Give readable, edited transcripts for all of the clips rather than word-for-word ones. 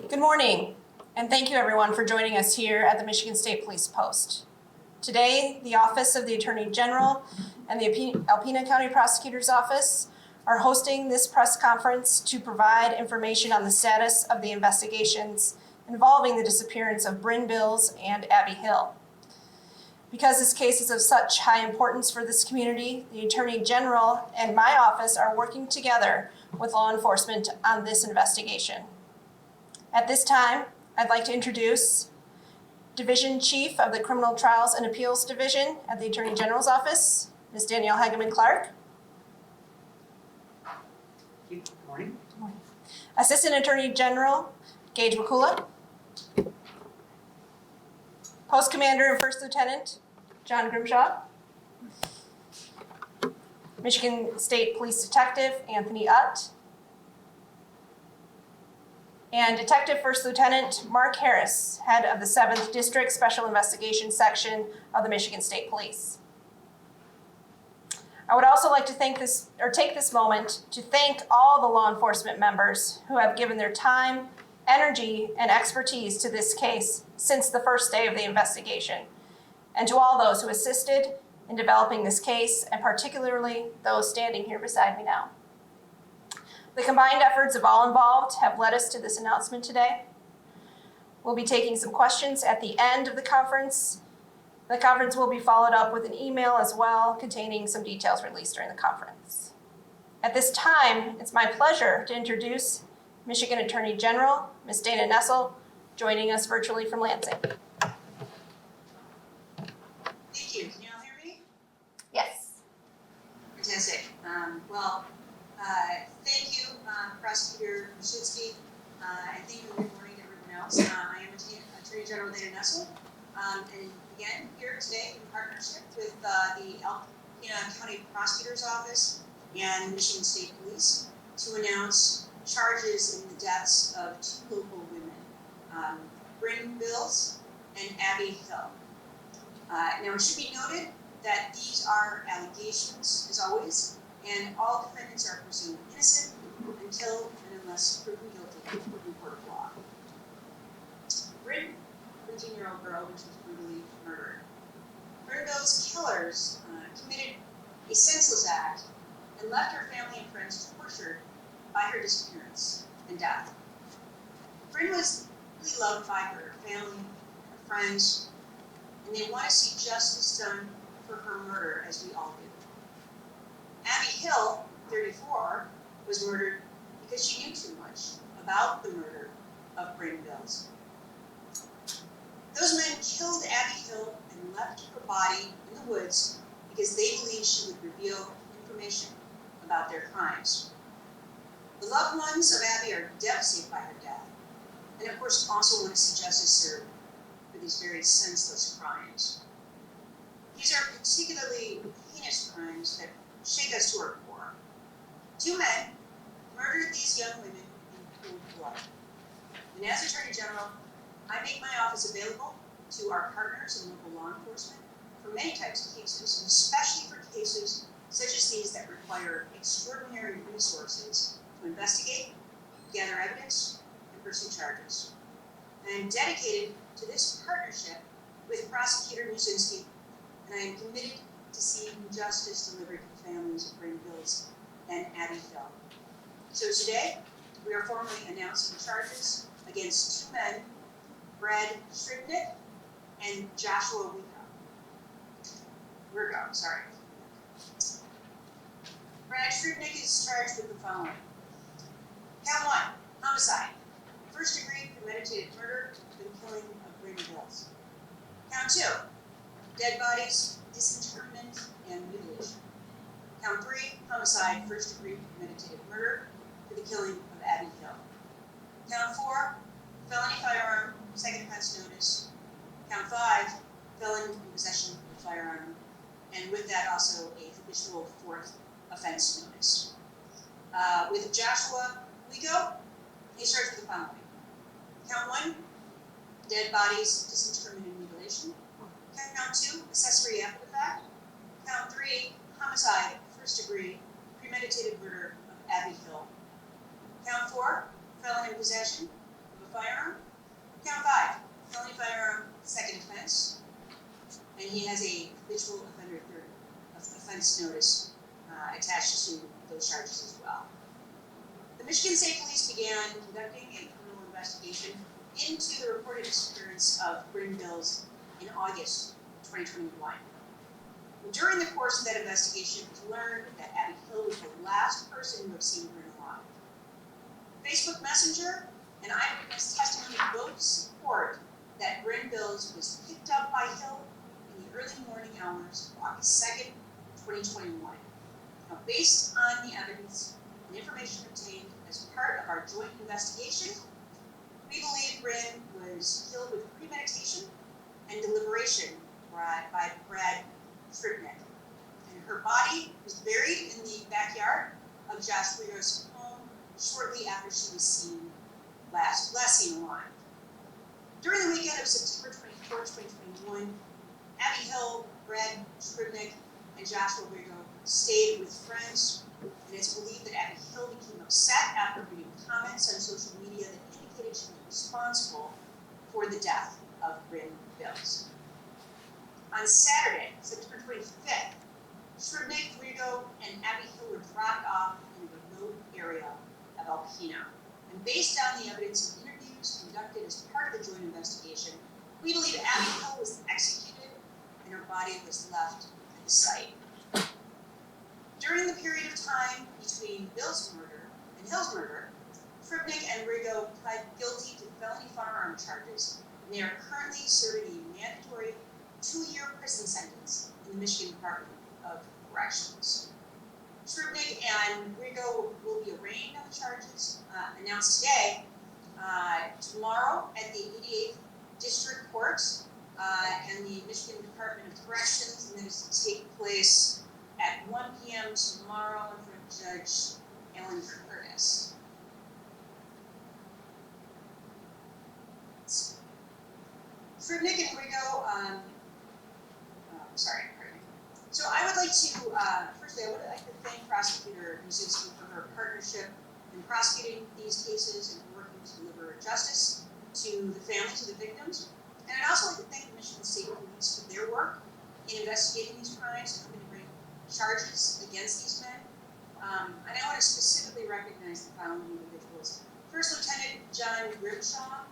Good morning, and thank you everyone for joining us here at the Michigan State Police Post. Today, the Office of the Attorney General and the Alpena County Prosecutor's Office are hosting this press conference to provide information on the status of the investigations involving the disappearance of Bryn Bills and Abby Hill. Because this case is of such high importance for this community, the Attorney General and my office are working together with law enforcement on this investigation. At this time, I'd like to introduce Division Chief of the Criminal Trials and Appeals Division at the Attorney General's Office, Ms. Danielle Hageman Clark. Good morning. Good morning. Assistant Attorney General Gage Wakula. Post Commander and First Lieutenant John Grimshaw. Michigan State Police Detective Anthony Utt. And Detective First Lieutenant Mark Harris, head of the 7th District Special Investigations Section of the Michigan State Police. I would also like to take this moment to thank all the law enforcement members who have given their time, energy, and expertise to this case since the first day of the investigation, and to all those who assisted in developing this case, and particularly those standing here beside me now. The combined efforts of all involved have led us to this announcement today. We'll be taking some questions at the end of the conference. The conference will be followed up with an email as well containing some details released during the conference. At this time, it's my pleasure to introduce Michigan Attorney General, Ms. Dana Nessel, joining us virtually from Lansing. Thank you. Can you all hear me? Yes. Fantastic. Thank you, Prosecutor Krzycki, and thank you, good morning to everyone else. I am Attorney General Dana Nessel, and again, here today in partnership with the Alpena County Prosecutor's Office and Michigan State Police to announce charges in the deaths of 2 local women, Bryn Bills and Abby Hill. Now, it should be noted that these are allegations, as always, and all defendants are presumed innocent until and unless proven guilty in court of law. Bryn, 13-year-old girl, which was brutally murdered. Bryn Bills' killers committed a senseless act and left her family and friends tortured by her disappearance and death. Bryn was really loved by her family, her friends, and they want to see justice done for her murder, as we all do. Abby Hill, 34, was murdered because she knew too much about the murder of Bryn Bills. Those men killed Abby Hill and left her body in the woods because they believed she would reveal information about their crimes. The loved ones of Abby are devastated by her death, and of course also want to see justice served for these very senseless crimes. These are particularly heinous crimes that shake us to our core. 2 men murdered these young women in cold blood. And as Attorney General, I make my office available to our partners in local law enforcement for many types of cases, and especially for cases such as these that require extraordinary resources to investigate, gather evidence, and pursue charges. I am dedicated to this partnership with Prosecutor Musinski, and I am committed to seeing justice delivered to the families of Bryn Bills and Abby Hill. So today, we are formally announcing charges against 2 men, Brad Shribnick and Joshua Wirgo. Brad Shribnick is charged with the following. Count 1, homicide. First degree premeditated murder for the killing of Bryn Bills. Count 2, dead bodies, disinterment, and mutilation. Count 3, homicide, first degree premeditated murder for the killing of Abby Hill. Count 4, felony firearm, second offense notice. Count 5, felon in possession of a firearm, and with that also a habitual 4th offense notice. With Joshua Wirgo, he's charged with the following. Count 1, dead bodies, disinterment, and mutilation. Count 2, accessory after the fact. Count 3, homicide, first degree, premeditated murder of Abby Hill. Count 4, felon in possession of a firearm. Count 5, felony firearm, second offense. And he has a habitual offense notice attached to those charges as well. The Michigan State Police began conducting a criminal investigation into the reported disappearance of Bryn Bills in August 2021. During the course of that investigation, it was learned that Abby Hill was the last person to have seen Bryn alive. Facebook Messenger and eyewitness testimony both support that Bryn Bills was picked up by Hill in the early morning hours of August 2nd, 2021. Now, based on the evidence and information obtained as part of our joint investigation, we believe Bryn was killed with premeditation and deliberation by Brad Scribnick. And her body was buried in the backyard of Josh Rigo's home shortly after she was seen last seen alive. During the weekend of September 24th, 2021, Abby Hill, Brad Scribnick, and Joshua Rigo stayed with friends, and it's believed that Abby Hill became upset after reading comments on social media that indicated she was responsible for the death of Bryn Bills. On Saturday, September 25th, Scribnick, Rigo, and Abby Hill were dropped off in a remote area of Alpena. And based on the evidence of interviews conducted as part of the joint investigation, we believe Abby Hill was executed and her body was left at the site. During the period of time between Bill's murder and Hill's murder, Scribnick and Rigo pled guilty to felony firearm charges, and they are currently serving a mandatory 2-year prison sentence in the Michigan Department of Corrections. Scribnick and Rigo will be arraigned on the charges announced today, tomorrow at the 88th District Court and the Michigan Department of Corrections, and that is to take place at 1 p.m. tomorrow in front of Judge Ellen Curtis. Scribnick and Rigo, pardon me. So I would like to, firstly, I would like to thank Prosecutor Muszynski for her partnership in prosecuting these cases and working to deliver justice to the families of the victims. And I'd also like to thank the Michigan State Police for their work in investigating these crimes and helping to bring charges against these men. And I want to specifically recognize the following individuals. First Lieutenant John Grimshaw,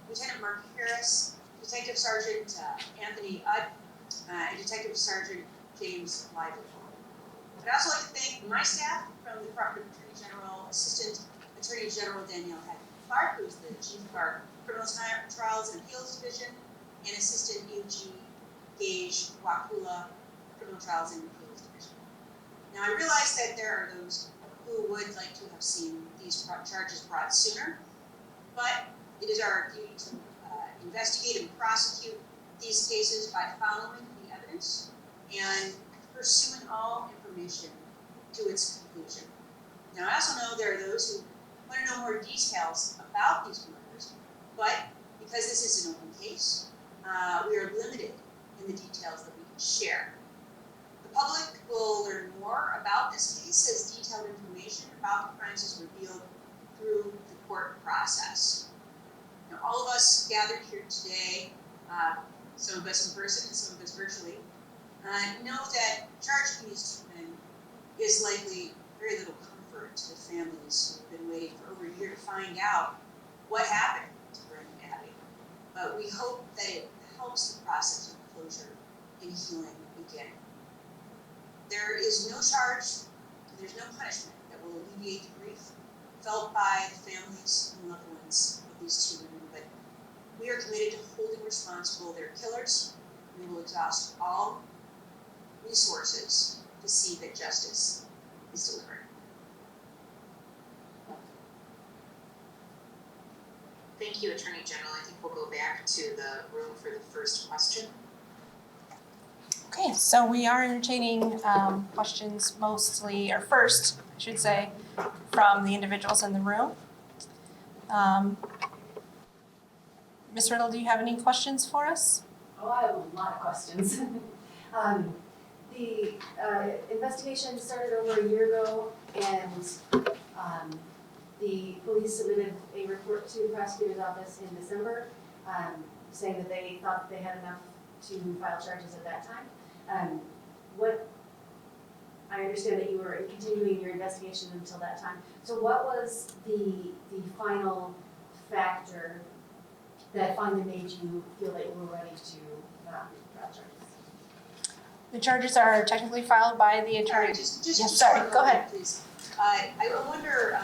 Lieutenant Mark Harris, Detective Sergeant Anthony Udd, and Detective Sergeant James Lively. I'd also like to thank my staff from the Department of Attorney General, Assistant Attorney General Danielle Hackett-Clark, who's the Chief of our Criminal Trials and Appeals Division, and Assistant AG Gage Wakula, Criminal Trials and Appeals Division. Now I realize that there are those who would like to have seen these charges brought sooner, but it is our duty to investigate and prosecute these cases by following the evidence and pursuing all information to its conclusion. Now, I also know there are those who want to know more details about these murders, but because this is an open case, we are limited in the details that we can share. The public will learn more about this case as detailed information about the crimes is revealed through the court process. Now, all of us gathered here today, some of us in person and some of us virtually, know that charging these two men is likely very little comfort to the families who have been waiting for over a year to find out what happened to Bryn and Abby. But we hope that it helps the process of closure and healing begin. There is no charge, there's no punishment that will alleviate the grief felt by the families and loved ones of these two women, but we are committed to holding responsible their killers, and we will exhaust all resources to see that justice is delivered. Thank you, Attorney General. I think we'll go back to the room for the first question. Okay, so we are entertaining questions mostly, or first, I should say, from the individuals in the room. Ms. Riddle, do you have any questions for us? Oh, I have a lot of questions. The investigation started over a year ago, and the police submitted a report to the prosecutor's office in December, saying that they thought they had enough to file charges at that time. I understand that you were continuing your investigation until that time. So what was the final factor that finally made you feel that you were ready to file charges? The charges are technically filed by the attorney. Just sorry, one go moment, ahead. please. I wonder,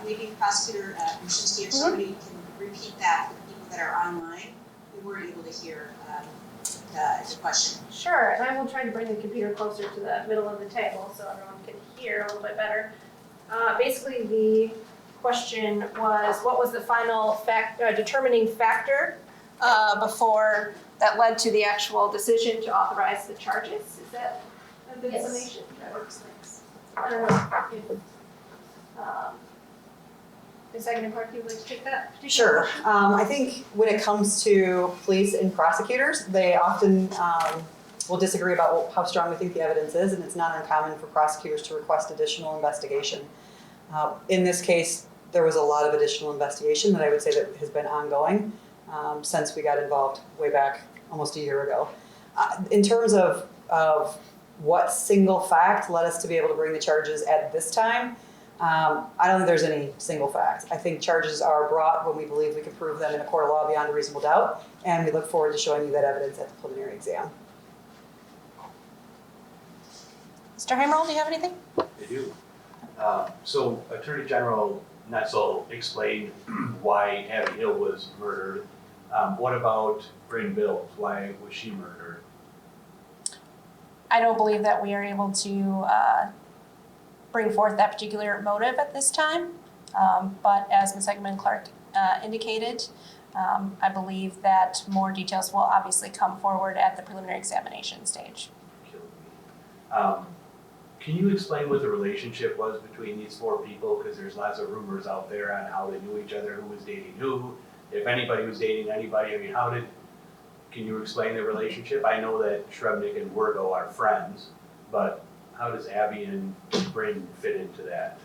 maybe Prosecutor Mushinski or somebody can repeat that for the people that are online who weren't able to hear the question. Sure, and I will try to bring the computer closer to the middle of the table so everyone can hear a little bit better. Basically, the question was, what was the final determining factor before that led to the actual decision to authorize the charges? Is that a good Yes. summation? That works, thanks. I don't know if, Ms. Agnew-Park, you would like to take that particular Sure. question? I think when it comes to police and prosecutors, they often will disagree about how strong we think the evidence is, and it's not uncommon for prosecutors to request additional investigation. In this case, there was a lot of additional investigation that I would say that has been ongoing since we got involved way back almost a year ago. In terms of what single fact led us to be able to bring the charges at this time, I don't think there's any single fact. I think charges are brought when we believe we can prove them in a court of law beyond a reasonable doubt, and we look forward to showing you that evidence at the preliminary exam. Mr. Heimerl, do you have anything? I do. So Attorney General Nessel explained why Abby Hill was murdered. What about Bryn Bills? Why was she murdered? I don't believe that we are able to bring forth that particular motive at this time. But as Ms. Eggeman-Clark indicated, I believe that more details will obviously come forward at the preliminary examination stage. Killed me. Can you explain what the relationship was between these four people? Because there's lots of rumors out there on how they knew each other, who was dating who, if anybody was dating anybody. I mean, can you explain the relationship? I know that Shrebnik and Wergo are friends, but how does Abby and Bryn fit into that?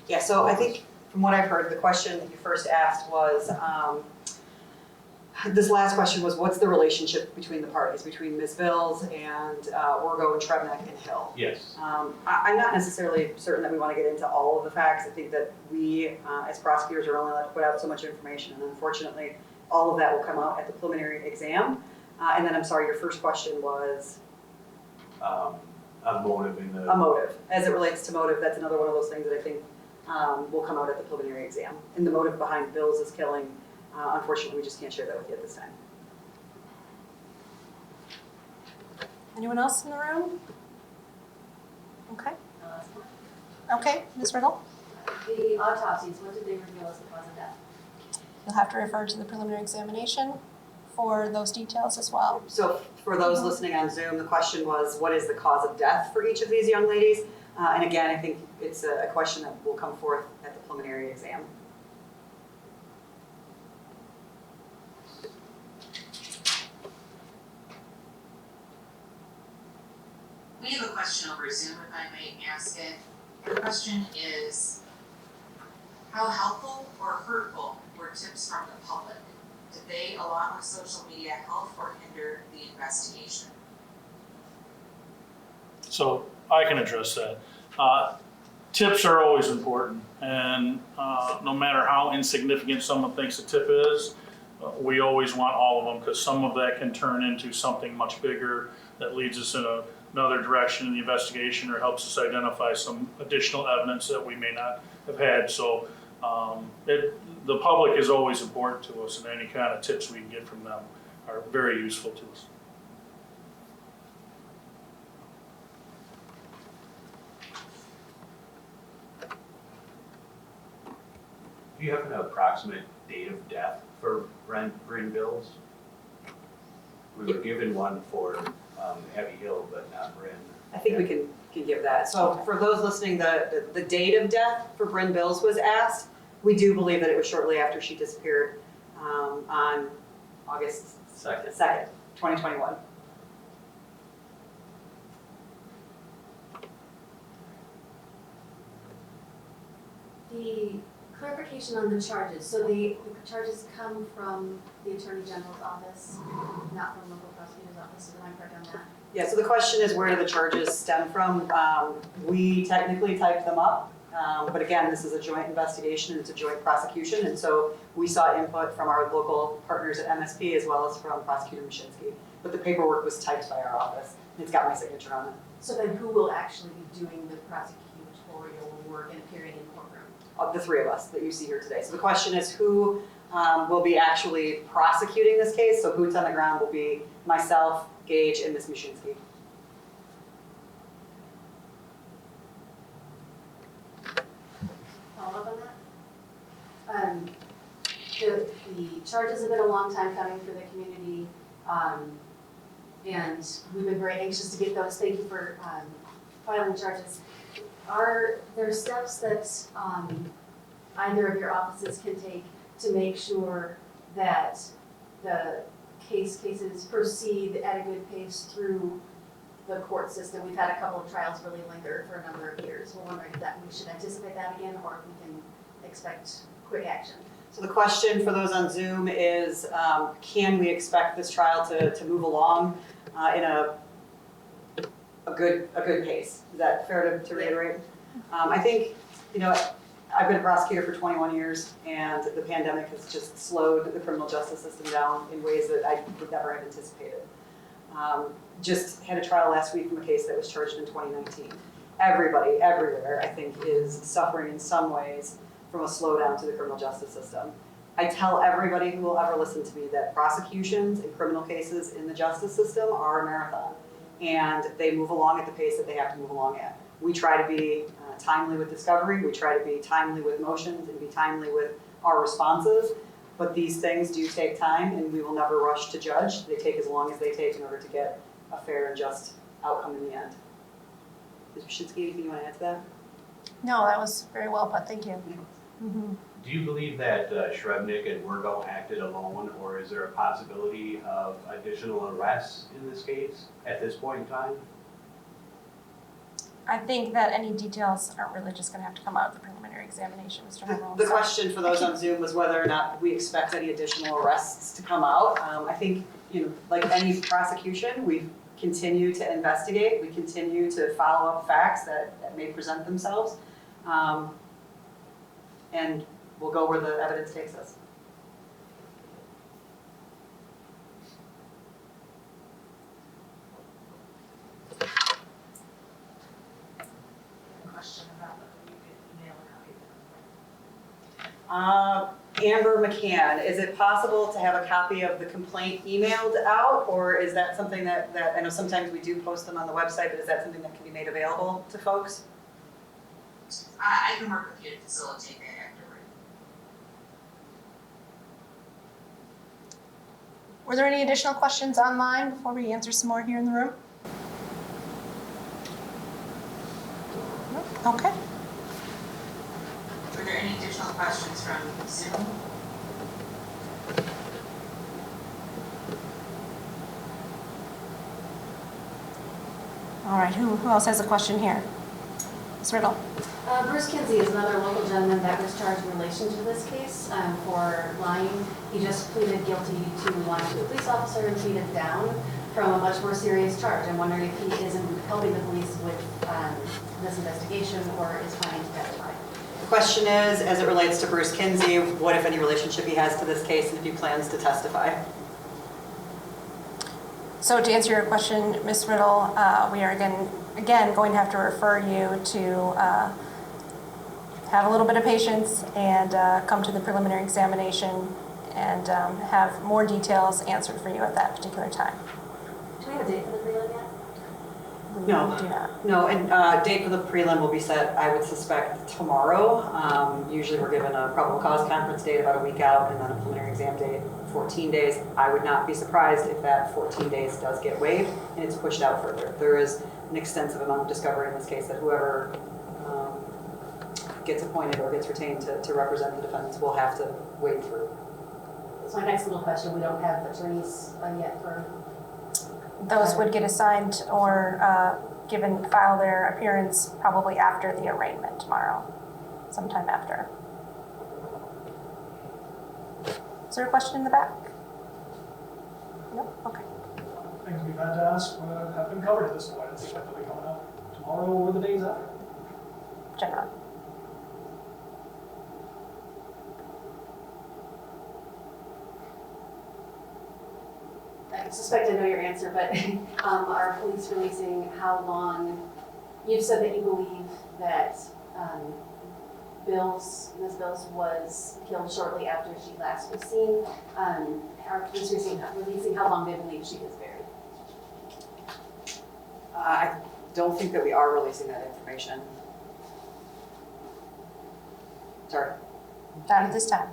Yeah, so I think from what I've heard, the question that you first asked was, this last question was, what's the relationship between the parties, between Ms. Bills and Wergo and Shrebnik and Hill? Yes. I'm not necessarily certain that we want to get into all of the facts. I think that we, as prosecutors, are only allowed to put out so much information, and unfortunately, all of that will come out at the preliminary exam. And then, I'm sorry, your first question was? A motive in the. A motive. As it relates to motive, that's another one of those things that I think will come out at the preliminary exam. And the motive behind Bills' killing, unfortunately, we just can't share that with you at this time. Anyone else in the room? Okay, No, that's fine. okay, Ms. Riddle? The autopsies, what did they reveal as the cause of death? You'll have to refer to the preliminary examination for those details as well. So for those listening on Zoom, the question was, what is the cause of death for each of these young ladies? And again, I think it's a question that will come forth at the preliminary exam. We have a question over Zoom, if I may ask it. The question is, how helpful or hurtful were tips from the public? Did they, along with social media, help or hinder the investigation? So I can address that. Tips are always important, and no matter how insignificant someone thinks a tip is, we always want all of them, because some of that can turn into something much bigger that leads us in another direction in the investigation or helps us identify some additional evidence that we may not have had. So the public is always important to us, and any kind of tips we can get from them are very useful to us. Do you have an approximate date of death for Bryn Bills? We were given one for Abby Hill, but not Bryn. I think we can give that. So for those listening, the date of death for Bryn Bills was asked. We do believe that it was shortly after she disappeared on August 2nd, 2021. the clarification on the charges, so the charges come from the Attorney General's office, not from local prosecutor's office, am I correct on that? Yeah, so the question is, where do the charges stem from? We technically typed them up, but again, this is a joint investigation and it's a joint prosecution, and so we saw input from our local partners at MSP as well as from Prosecutor Mashinsky. But the paperwork was typed by our office, and it's got my signature on it. So then who will actually be doing the prosecutorial work and appearing in courtroom? Of the three of us that you see here today. So the question is, who will be actually prosecuting this case? So boots on the ground will be myself, Gage, and Ms. Mashinsky. Follow up on that? The charges have been a long time coming for the community, and we've been very anxious to get those. Thank you for filing charges. Are there steps that either of your offices can take to make sure that the cases proceed at a good pace through the court system? We've had a couple of trials really linger for a number of years. We're wondering if that we should anticipate that again, or if we can expect quick action. So the question for those on Zoom is, can we expect this trial to move along in a good pace? Is that fair to reiterate? I think, I've been a prosecutor for 21 years, and the pandemic has just slowed the criminal justice system down in ways that I would never have anticipated. Just had a trial last week from a case that was charged in 2019. Everybody, everywhere, I think, is suffering in some ways from a slowdown to the criminal justice system. I tell everybody who will ever listen to me that prosecutions in criminal cases in the justice system are a marathon, and they move along at the pace that they have to move along at. We try to be timely with discovery, we try to be timely with motions, and be timely with our responses, but these things do take time, and we will never rush to judge. They take as long as they take in order to get a fair and just outcome in the end. Ms. Mashinsky, anything you want to add to that? No, that was very well put, thank you. Do you believe that Shrebnick and Wergo acted alone, or is there a possibility of additional arrests in this case at this point in time? I think that any details are really just gonna have to come out of the preliminary examination, Mr. Hemmel. The question for those on Zoom was whether or not we expect any additional arrests to come out. I think, like any prosecution, we continue to investigate, we continue to follow up facts that may present themselves, and we'll go where the evidence takes us. Question about whether you could email a copy of the Amber McCann, is it possible to have a copy of the complaint emailed out, or is that something that I know sometimes we do post them on the website, but is that something that can be made available to folks? I can work with you to facilitate that afterward. Were there any additional questions online before we answer some more here in the room? No? Okay. Were there any additional questions from Zoom? All right, who else has a question here? Ms. Riddle. Bruce Kinsey is another local gentleman that was charged in relation to this case for lying. He just pleaded guilty to lying to a police officer and pleaded down from a much more serious charge. I'm wondering if he isn't helping the police with this investigation or is planning to testify. The question is, as it relates to Bruce Kinsey, what if any relationship he has to this case and if he plans to testify? So to answer your question, Ms. Riddle, we are again going to have to refer you to have a little bit of patience and come to the preliminary examination and have more details answered for you at that particular time. Do we have a date for the prelim yet? We No. do not. No, and date for the prelim will be set, I would suspect, tomorrow. Usually we're given a probable cause conference date about a week out and then a preliminary exam date 14 days. I would not be surprised if that 14 days does get waived and it's pushed out further. There is an extensive amount of discovery in this case that whoever gets appointed or gets retained to represent the defendants will have to wade through. So my next little question, we don't have attorneys yet for. Those would get assigned or file their appearance probably after the arraignment tomorrow. sometime after. Is there a question in the back? No? Okay. Things we've had to ask have been covered at this point. It's expected to be coming out tomorrow or the days after. General. I suspect I know your answer, but are police releasing how long? You've said that you believe that Ms. Bills was killed shortly after she last was seen. Are police releasing how long they believe she was buried? I don't think that we are releasing that information. Sorry. Not at this time.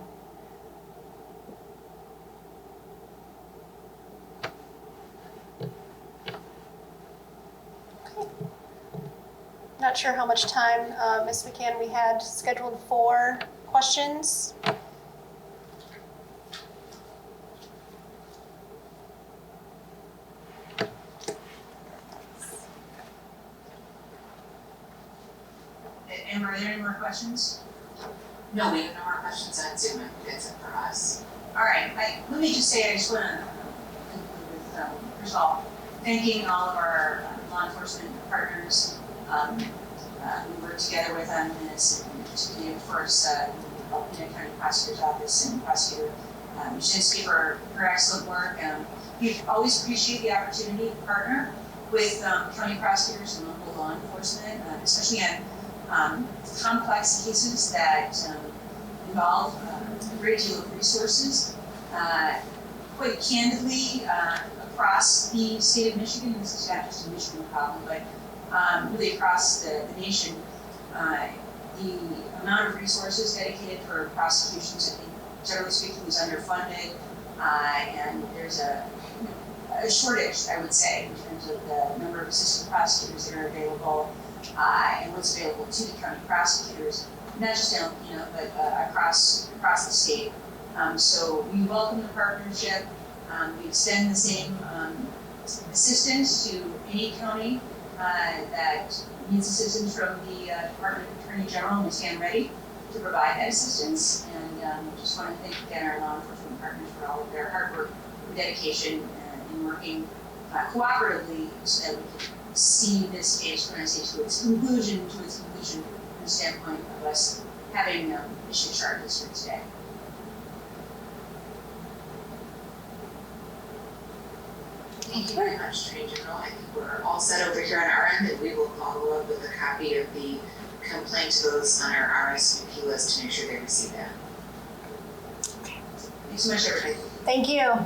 Not sure how much time, Ms. McCann, we had scheduled for questions. And are there any more questions? No, we have no more questions on Zoom, it's up for us. All right, let me just say, I just want to conclude with, first of all, thanking all of our law enforcement partners. We worked together with on this, and particularly, of course, Alpena County Prosecutor's Office and Prosecutor Mushinski for her excellent work. We always appreciate the opportunity to partner with county prosecutors and local law enforcement, especially on complex cases that involve a great deal of resources. Quite candidly, across the state of Michigan, this is not just a Michigan problem, but really across the nation, the amount of resources dedicated for prosecutions, I think, generally speaking, is underfunded, and there's a shortage, I would say, in terms of the number of assistant prosecutors that are available, and what's available to the county prosecutors, not just in Alpena, but across the state. So we welcome the partnership. We extend the same assistance to any county that needs assistance from the Department of Attorney General, and we stand ready to provide that assistance. And just want to thank again our law enforcement partners for all of their hard work and dedication in working cooperatively so that we can see this case, when I say to its conclusion, from the standpoint of us having issued charges for today. Thank you very much, Attorney General. I think we're all set over here on our end, and we will follow up with a copy of the complaint to those on our RSVP list to make sure they receive that. Thanks so much, everybody. Thank you.